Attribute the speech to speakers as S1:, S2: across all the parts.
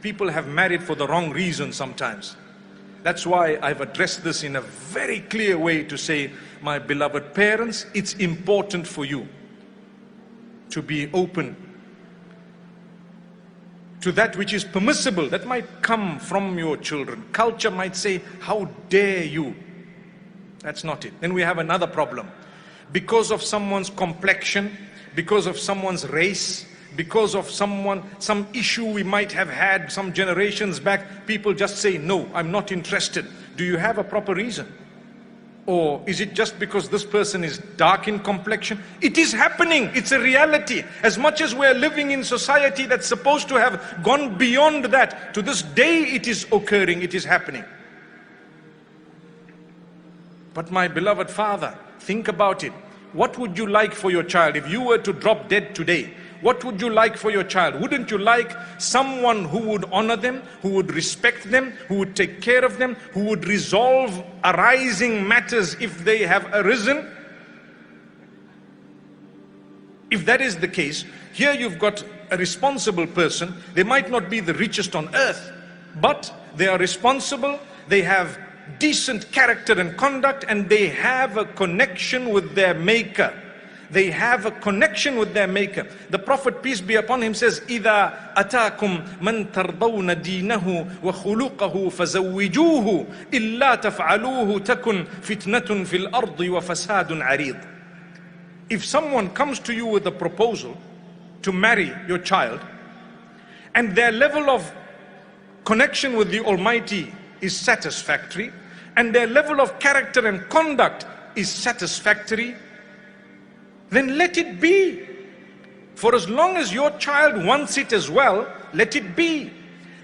S1: people have married for the wrong reason sometimes. That's why I've addressed this in a very clear way to say, my beloved parents, it's important for you to be open to that which is permissible, that might come from your children. Culture might say, how dare you? That's not it. Then we have another problem. Because of someone's complexion, because of someone's race, because of some issue we might have had some generations back, people just say, no, I'm not interested. Do you have a proper reason? Or is it just because this person is dark in complexion? It is happening. It's a reality. As much as we're living in society that's supposed to have gone beyond that, to this day it is occurring, it is happening. But my beloved father, think about it. What would you like for your child if you were to drop dead today? What would you like for your child? Wouldn't you like someone who would honor them, who would respect them, who would take care of them, who would resolve arising matters if they have arisen? If that is the case, here you've got a responsible person. They might not be the richest on earth, but they are responsible, they have decent character and conduct, and they have a connection with their maker. They have a connection with their maker. The Prophet, peace be upon him, says, إِذَا أَتَاكُمْ مَنْ تَرْضَوْنَ دِينَهُ وَخُلُقَهُ فَزَوِّجُوهُ إِلَّا تَفْعَلُوهُ تَكُنْ فِتْنَةٌ فِي الْأَرْضِ وَفَسَادٌ عَرِيضٌ. If someone comes to you with a proposal to marry your child, and their level of connection with the Almighty is satisfactory, and their level of character and conduct is satisfactory, then let it be. For as long as your child wants it as well, let it be.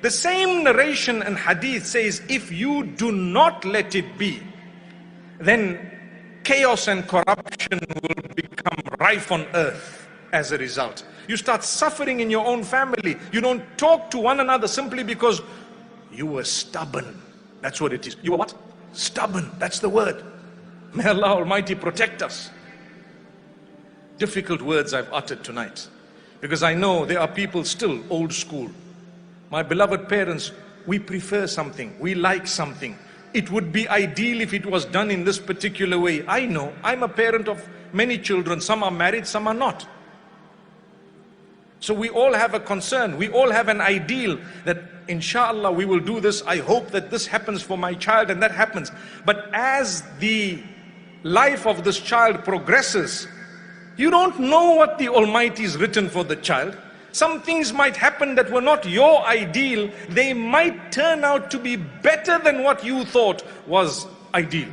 S1: The same narration and hadith says, if you do not let it be, then chaos and corruption will become rife on earth as a result. You start suffering in your own family. You don't talk to one another simply because you were stubborn. That's what it is. You were what? Stubborn. That's the word. May Allah Almighty protect us. Difficult words I've uttered tonight, because I know there are people still old school. My beloved parents, we prefer something, we like something. It would be ideal if it was done in this particular way. I know, I'm a parent of many children. Some are married, some are not. So we all have a concern, we all have an ideal that inshallah we will do this. I hope that this happens for my child, and that happens. But as the life of this child progresses, you don't know what the Almighty has written for the child. Some things might happen that were not your ideal. They might turn out to be better than what you thought was ideal.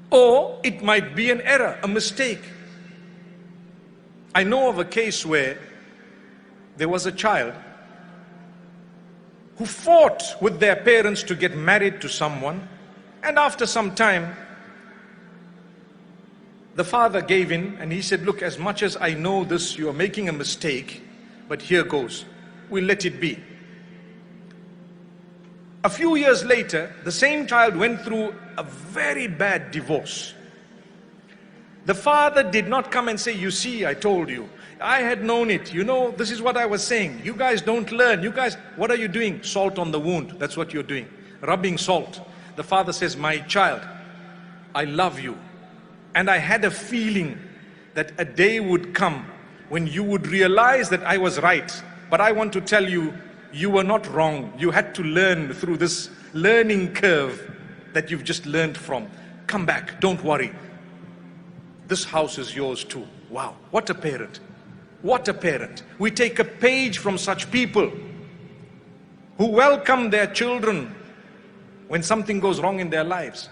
S1: Or it might be an error, a mistake. I know of a case where there was a child who fought with their parents to get married to someone, and after some time, the father gave in and he said, look, as much as I know this, you are making a mistake, but here goes. We'll let it be. A few years later, the same child went through a very bad divorce. The father did not come and say, you see, I told you. I had known it. You know, this is what I was saying. You guys don't learn. You guys, what are you doing? Salt on the wound. That's what you're doing. Rubbing salt. The father says, my child, I love you. And I had a feeling that a day would come when you would realize that I was right. But I want to tell you, you were not wrong. You had to learn through this learning curve that you've just learned from. Come back, don't worry. This house is yours too. Wow, what a parent. What a parent. We take a page from such people who welcome their children when something goes wrong in their lives.